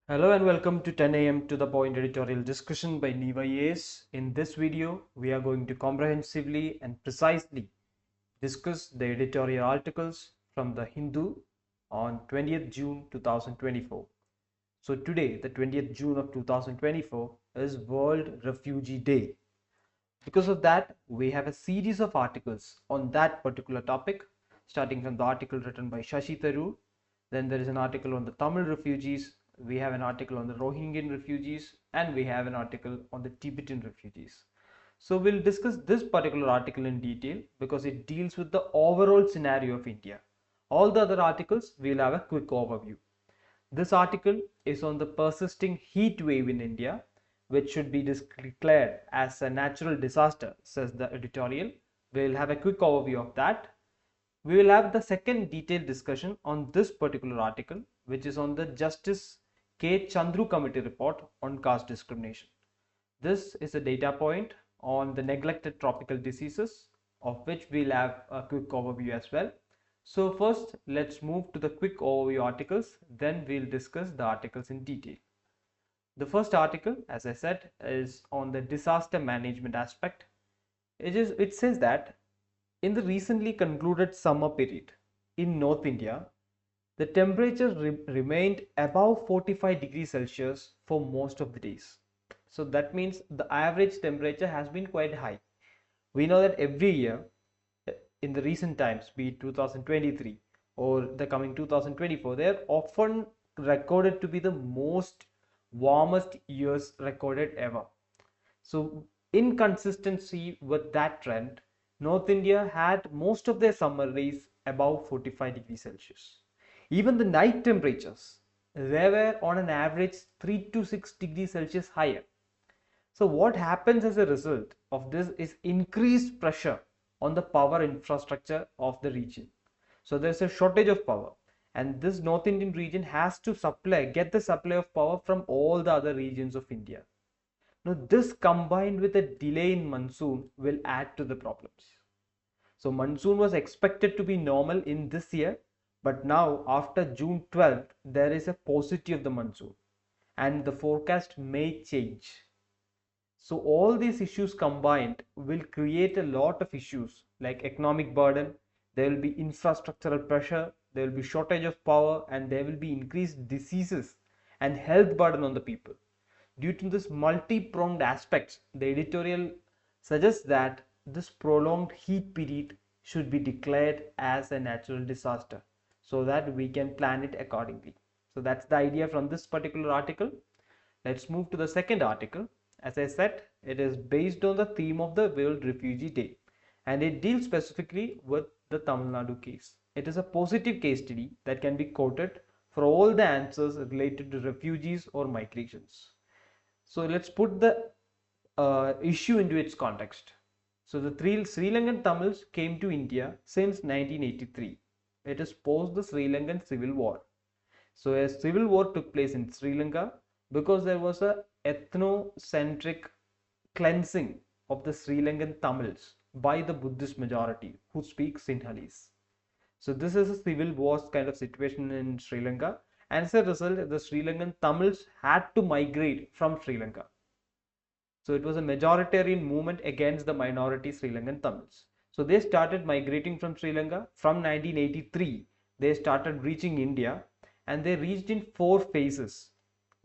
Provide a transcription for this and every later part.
Hello and welcome to 10 a.m. to the point editorial discussion by Neva Yes. In this video, we are going to comprehensively and precisely discuss the editorial articles from the Hindu on 20th June 2024. So today, the 20th June of 2024 is World Refugee Day. Because of that, we have a series of articles on that particular topic, starting from the article written by Shashi Tharoor. Then there is an article on the Tamil refugees. We have an article on the Rohingyan refugees, and we have an article on the Tibetan refugees. So we'll discuss this particular article in detail because it deals with the overall scenario of India. All the other articles, we'll have a quick overview. This article is on the persisting heat wave in India, which should be declared as a natural disaster, says the editorial. We'll have a quick overview of that. We will have the second detailed discussion on this particular article, which is on the Justice CHANDRU committee report on caste discrimination. This is a data point on the neglected tropical diseases, of which we'll have a quick overview as well. So first, let's move to the quick overview articles, then we'll discuss the articles in detail. The first article, as I said, is on the disaster management aspect. It says that in the recently concluded summer period in North India, the temperature remained above 45 degrees Celsius for most of the days. So that means the average temperature has been quite high. We know that every year in the recent times, be it 2023 or the coming 2024, they are often recorded to be the most warmest years recorded ever. So in consistency with that trend, North India had most of their summer days above 45 degrees Celsius. Even the night temperatures, they were on an average 3 to 6 degrees Celsius higher. So what happens as a result of this is increased pressure on the power infrastructure of the region. So there's a shortage of power, and this North Indian region has to get the supply of power from all the other regions of India. Now this combined with a delay in monsoon will add to the problems. So monsoon was expected to be normal in this year, but now after June 12th, there is a paucity of the monsoon and the forecast may change. So all these issues combined will create a lot of issues like economic burden, there will be infrastructural pressure, there will be shortage of power, and there will be increased diseases and health burden on the people. Due to this multi-pronged aspects, the editorial suggests that this prolonged heat period should be declared as a natural disaster so that we can plan it accordingly. So that's the idea from this particular article. Let's move to the second article. As I said, it is based on the theme of the World Refugee Day, and it deals specifically with the Tamil Nadu case. It is a positive case study that can be quoted for all the answers related to refugees or migrations. So let's put the issue into its context. So the three Sri Lankan Tamils came to India since 1983. It is post the Sri Lankan Civil War. So a civil war took place in Sri Lanka because there was a ethnocentric cleansing of the Sri Lankan Tamils by the Buddhist majority who speak Sinhalese. So this is a civil war kind of situation in Sri Lanka, and as a result, the Sri Lankan Tamils had to migrate from Sri Lanka. So it was a majoritarian movement against the minority Sri Lankan Tamils. So they started migrating from Sri Lanka. From 1983, they started reaching India, and they reached in 4 phases.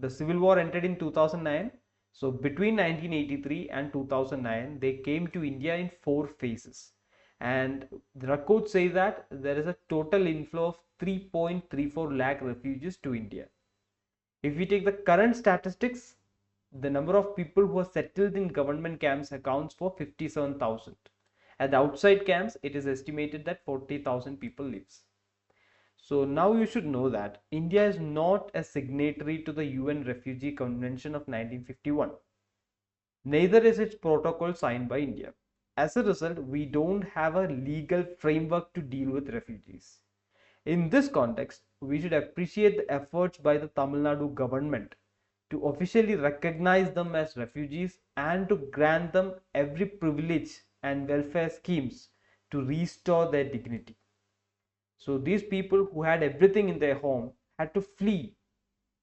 The civil war ended in 2009. So between 1983 and 2009, they came to India in 4 phases. And the records say that there is a total inflow of 3.34 lakh refugees to India. If we take the current statistics, the number of people who are settled in government camps accounts for 57,000. At the outside camps, it is estimated that 40,000 people lives. So now you should know that India is not a signatory to the UN Refugee Convention of 1951. Neither is its protocol signed by India. As a result, we don't have a legal framework to deal with refugees. In this context, we should appreciate the efforts by the Tamil Nadu government to officially recognize them as refugees and to grant them every privilege and welfare schemes to restore their dignity. So these people who had everything in their home had to flee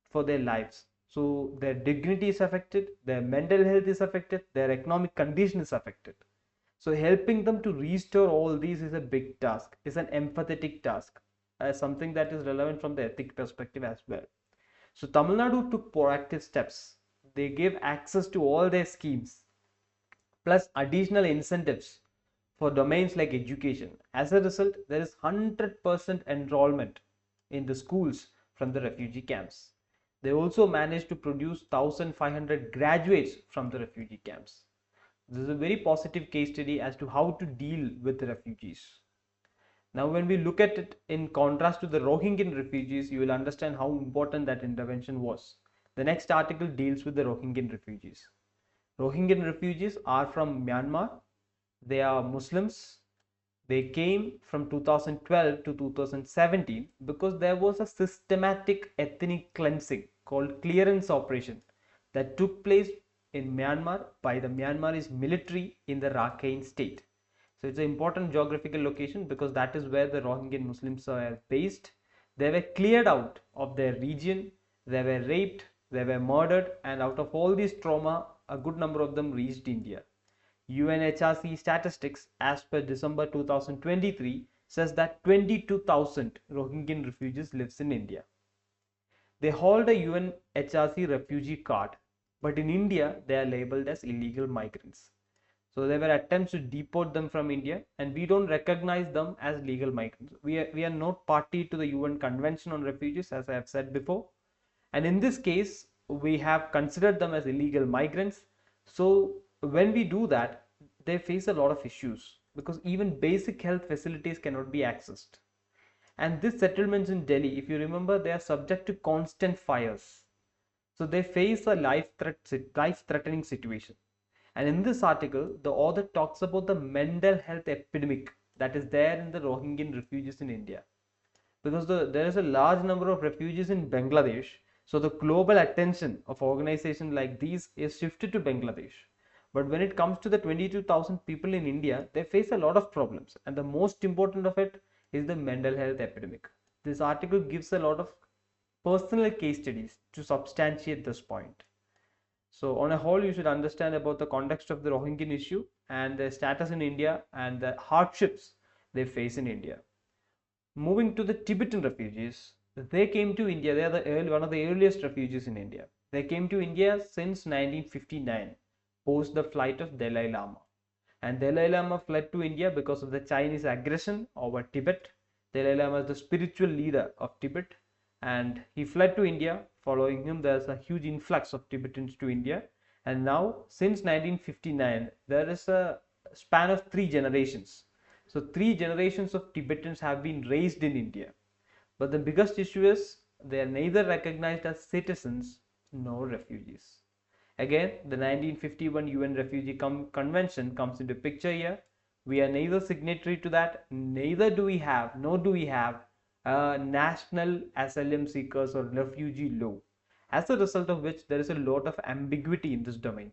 for their lives. So their dignity is affected, their mental health is affected, their economic condition is affected. So helping them to restore all these is a big task, is an empathetic task, something that is relevant from the ethic perspective as well. So Tamil Nadu took proactive steps. They gave access to all their schemes, plus additional incentives for domains like education. As a result, there is 100% enrollment in the schools from the refugee camps. They also managed to produce 1,500 graduates from the refugee camps. This is a very positive case study as to how to deal with the refugees. Now, when we look at it in contrast to the Rohingyan refugees, you will understand how important that intervention was. The next article deals with the Rohingyan refugees. Rohingyan refugees are from Myanmar. They are Muslims. They came from 2012 to 2017 because there was a systematic ethnic cleansing called clearance operation that took place in Myanmar by the Myanmarese military in the Rakhine state. So it's an important geographical location because that is where the Rohingyan Muslims are based. They were cleared out of their region, they were raped, they were murdered, and out of all this trauma, a good number of them reached India. UNHRC statistics as per December 2023 says that 22,000 Rohingyan refugees lives in India. They hold a UNHRC refugee card, but in India they are labeled as illegal migrants. So there were attempts to deport them from India, and we don't recognize them as legal migrants. We are not party to the UN Convention on Refugees, as I have said before. And in this case, we have considered them as illegal migrants. So when we do that, they face a lot of issues because even basic health facilities cannot be accessed. And these settlements in Delhi, if you remember, they are subject to constant fires. So they face a life-threatening situation. And in this article, the author talks about the mental health epidemic that is there in the Rohingyan refugees in India. Because there is a large number of refugees in Bangladesh, so the global attention of organizations like these is shifted to Bangladesh. But when it comes to the 22,000 people in India, they face a lot of problems. And the most important of it is the mental health epidemic. This article gives a lot of personal case studies to substantiate this point. So on a whole, you should understand about the context of the Rohingyan issue and their status in India and the hardships they face in India. Moving to the Tibetan refugees, they came to India. They are one of the earliest refugees in India. They came to India since 1959, post the flight of Dalai Lama. And Dalai Lama fled to India because of the Chinese aggression over Tibet. Dalai Lama is the spiritual leader of Tibet, and he fled to India. Following him, there's a huge influx of Tibetans to India, and now since 1959 there is a span of 3 generations. So 3 generations of Tibetans have been raised in India, but the biggest issue is they are neither recognized as citizens nor refugees. Again, the 1951 UN Refugee Convention comes into picture here. We are neither signatory to that, nor do we have national asylum seekers or refugee law, as a result of which there is a lot of ambiguity in this domain.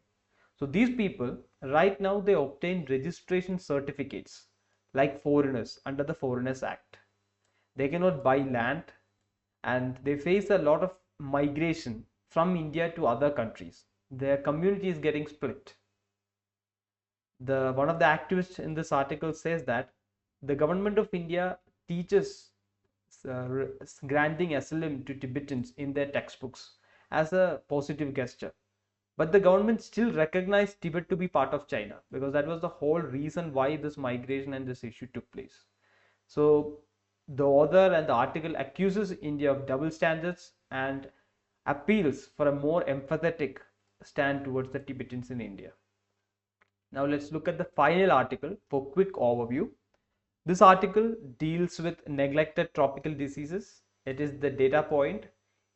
So these people right now, they obtain registration certificates like foreigners under the Foreigners Act. They cannot buy land, and they face a lot of migration from India to other countries. Their community is getting split. One of the activists in this article says that the government of India teaches granting asylum to Tibetans in their textbooks as a positive gesture, but the government still recognized Tibet to be part of China, because that was the whole reason why this migration and this issue took place. So the author and the article accuses India of double standards and appeals for a more empathetic stand towards the Tibetans in India. Now let's look at the final article for quick overview. This article deals with neglected tropical diseases. It is the data point.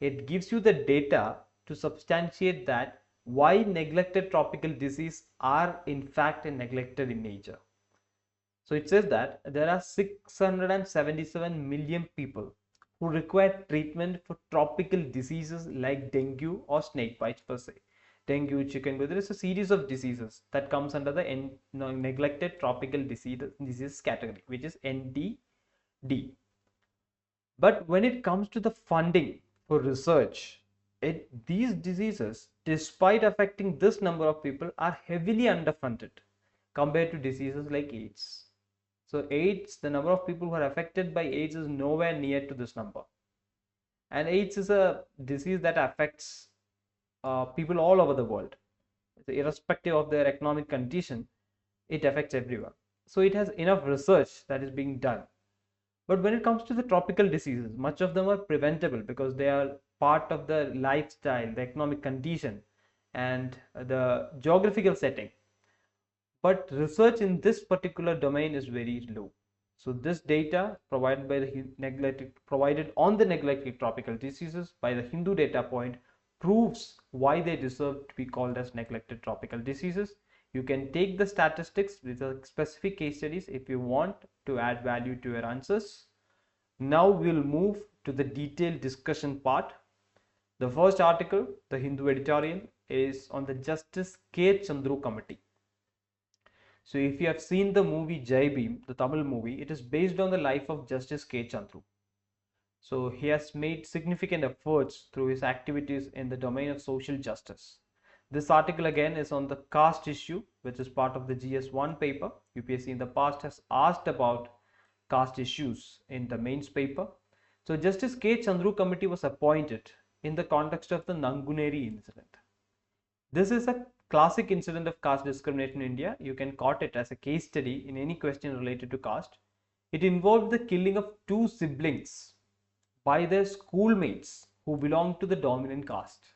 It gives you the data to substantiate that why neglected tropical diseases are in fact neglected in nature. So it says that there are 677 million people who require treatment for tropical diseases like dengue or snake bites per se. Dengue, chikungunya, there is a series of diseases that comes under the neglected tropical disease category, which is NTD. But when it comes to the funding for research, these diseases, despite affecting this number of people, are heavily underfunded compared to diseases like AIDS. So AIDS, the number of people who are affected by AIDS is nowhere near to this number. And AIDS is a disease that affects people all over the world. So irrespective of their economic condition, it affects everyone. So it has enough research that is being done. But when it comes to the tropical diseases, much of them are preventable because they are part of the lifestyle, the economic condition, and the geographical setting. But research in this particular domain is very low. So this data provided by provided on the neglected tropical diseases by the Hindu data point proves why they deserve to be called as neglected tropical diseases. You can take the statistics with the specific case studies if you want to add value to your answers. Now we'll move to the detailed discussion part. The first article, the Hindu editorial, is on the Justice K. Chandru committee. So if you have seen the movie Jai Bhim, the Tamil movie, it is based on the life of Justice K. Chandru. So he has made significant efforts through his activities in the domain of social justice. This article again is on the caste issue, which is part of the GS1 paper. UPSC in the past has asked about caste issues in the mains paper. So Justice K. Chandru committee was appointed in the context of the Nanguneri incident. This is a classic incident of caste discrimination in India. You can quote it as a case study in any question related to caste. It involved the killing of two siblings by their schoolmates who belonged to the dominant caste.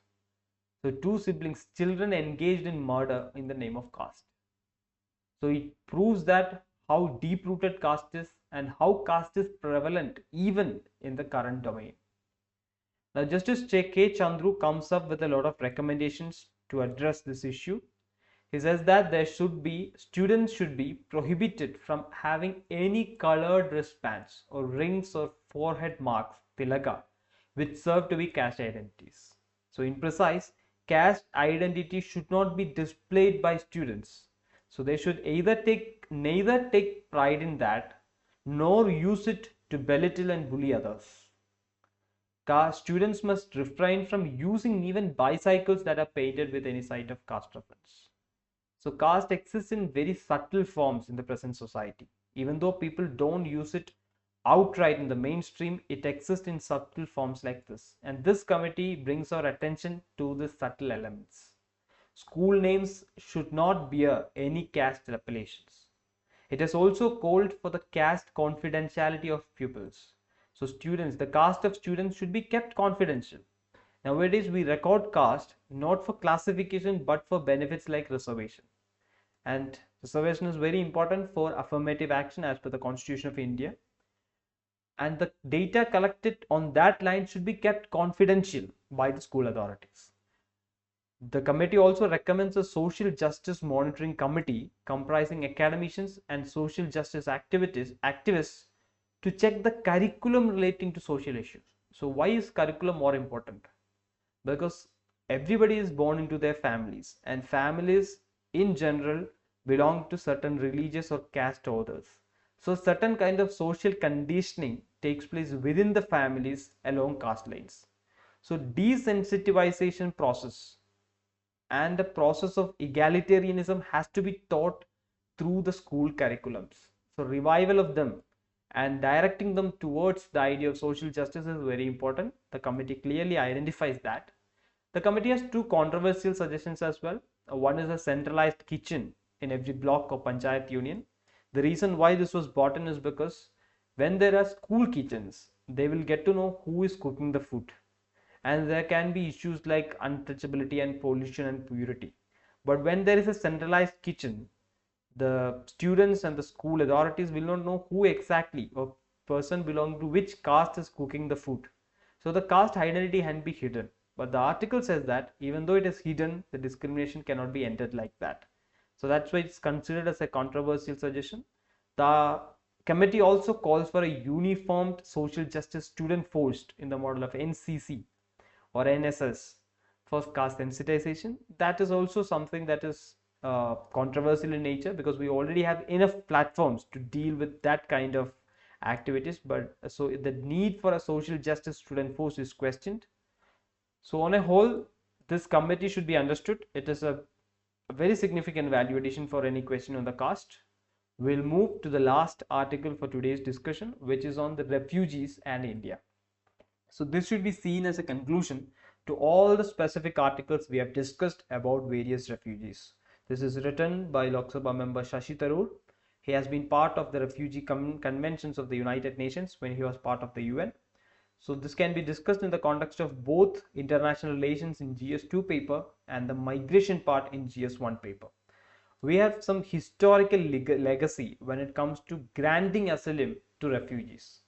So two siblings, children engaged in murder in the name of caste. So it proves that how deep-rooted caste is and how caste is prevalent even in the current domain. Now Justice K. Chandru comes up with a lot of recommendations to address this issue. He says that students should be prohibited from having any colored wristbands or rings or forehead marks, tilaka, which serve to be caste identities. So in precise, caste identity should not be displayed by students. So they should neither take pride in that nor use it to belittle and bully others. Students must refrain from using even bicycles that are painted with any sort of caste reference. So caste exists in very subtle forms in the present society. Even though people don't use it outright in the mainstream, it exists in subtle forms like this. And this committee brings our attention to the subtle elements. School names should not bear any caste appellations. It has also called for the caste confidentiality of pupils. So the caste of students should be kept confidential. Nowadays, we record caste not for classification but for benefits like reservation. And reservation is very important for affirmative action as per the Constitution of India. And the data collected on that line should be kept confidential by the school authorities. The committee also recommends a social justice monitoring committee comprising academicians and social justice activists to check the curriculum relating to social issues. So why is curriculum more important? Because everybody is born into their families, and families in general belong to certain religious or caste orders. So certain kind of social conditioning takes place within the families along caste lines. So desensitization process and the process of egalitarianism has to be taught through the school curriculums. So revival of them and directing them towards the idea of social justice is very important. The committee clearly identifies that. The committee has two controversial suggestions as well. One is a centralized kitchen in every block or panchayat union. The reason why this was brought in is because when there are school kitchens, they will get to know who is cooking the food. And there can be issues like untouchability and pollution and purity. But when there is a centralized kitchen, the students and the school authorities will not know who exactly or person belonging to which caste is cooking the food. So the caste identity can be hidden. But the article says that even though it is hidden, the discrimination cannot be entered like that. So that's why it's considered as a controversial suggestion. The committee also calls for a uniformed social justice student force in the model of NCC or NSS for caste sensitization. That is also something that is controversial in nature because we already have enough platforms to deal with that kind of activities. But so the need for a social justice student force is questioned. So on a whole, this committee should be understood. It is a very significant value addition for any question on the caste. We'll move to the last article for today's discussion, which is on the refugees and India. So this should be seen as a conclusion to all the specific articles we have discussed about various refugees. This is written by Lok Sabha member Shashi Tharoor. He has been part of the refugee conventions of the United Nations when he was part of the UN. So this can be discussed in the context of both international relations in GS2 paper and the migration part in GS1 paper. We have some historical legacy when it comes to granting asylum to refugees.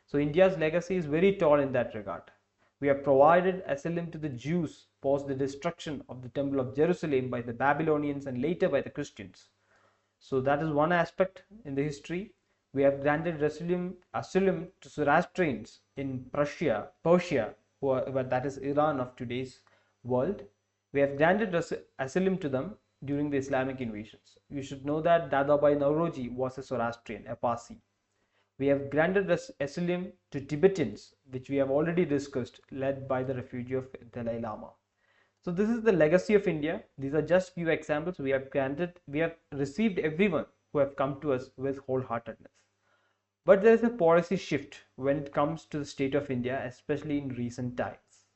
So India's legacy is very tall in that regard. We have provided asylum to the Jews post the destruction of the Temple of Jerusalem by the Babylonians and later by the Christians. So that is one aspect in the history. We have granted asylum to Zoroastrians in Persia, that is Iran of today's world. We have granted asylum to them during the Islamic invasions. You should know that Dadabai Nauroji was a Zoroastrian, a Parsi. We have granted asylum to Tibetans, which we have already discussed, led by the refugee of Dalai Lama. So this is the legacy of India. These are just few examples. We have received everyone who have come to us with wholeheartedness. But there is a policy shift when it comes to the state of India, especially in recent times.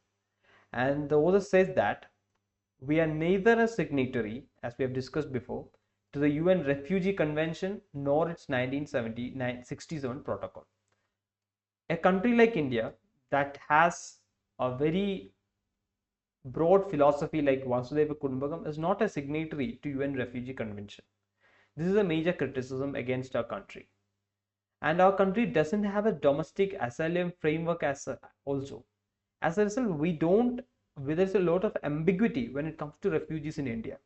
And the author says that we are neither a signatory, as we have discussed before, to the UN Refugee Convention nor its 1967 protocol. A country like India that has a very broad philosophy like Vasudhaiva Kudumbakam is not a signatory to UN Refugee Convention. This is a major criticism against our country. And our country doesn't have a domestic asylum framework also. As a result, there's a lot of ambiguity when it comes to refugees in India.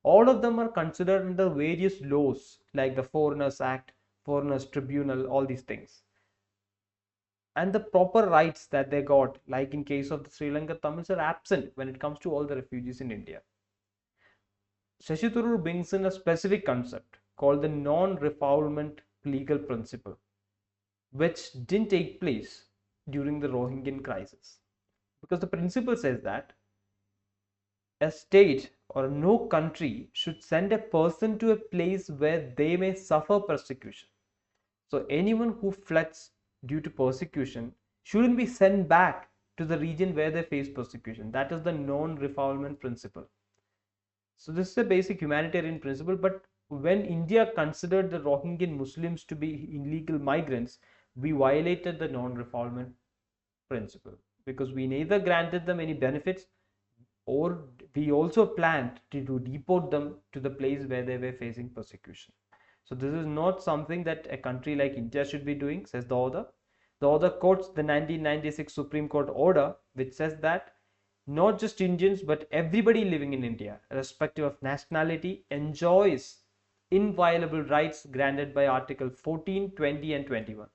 All of them are considered under various laws like the Foreigners Act, Foreigners Tribunal, all these things. And the proper rights that they got, like in case of the Sri Lankan Tamils, are absent when it comes to all the refugees in India. Shashi Tharoor brings in a specific concept called the non-refoulement legal principle, which didn't take place during the Rohingyan crisis. Because the principle says that a state or no country should send a person to a place where they may suffer persecution. So anyone who fleds due to persecution shouldn't be sent back to the region where they face persecution. That is the non-refoulement principle. So this is a basic humanitarian principle, but when India considered the Rohingyan Muslims to be illegal migrants, we violated the non-refoulement principle because we neither granted them any benefits or we also planned to deport them to the place where they were facing persecution. So this is not something that a country like India should be doing, says the author. The author quotes the 1996 Supreme Court order, which says that not just Indians but everybody living in India, irrespective of nationality, enjoys inviolable rights granted by Article 14, 20 and 21.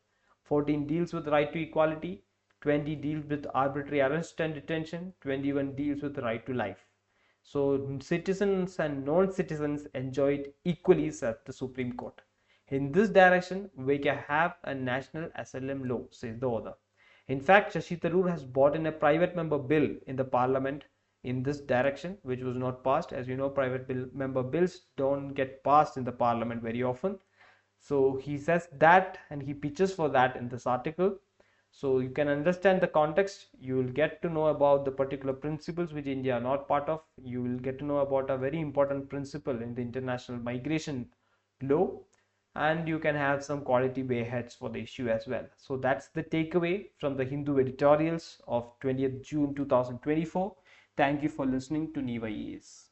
14 deals with the right to equality, 20 deals with arbitrary arrest and detention, 21 deals with the right to life. So citizens and non-citizens enjoy it equally, says the Supreme Court. In this direction, we can have a national asylum law, says the author. In fact, Shashi Tharoor has brought in a private member bill in the parliament in this direction, which was not passed. As you know, member bills don't get passed in the parliament very often. So he says that and he pitches for that in this article. So you can understand the context. You will get to know about the particular principles which India are not part of. You will get to know about a very important principle in the international migration law. And you can have some quality way aheads for the issue as well. So that's the takeaway from the Hindu editorials of 20th June 2024. Thank you for listening to Niva ES.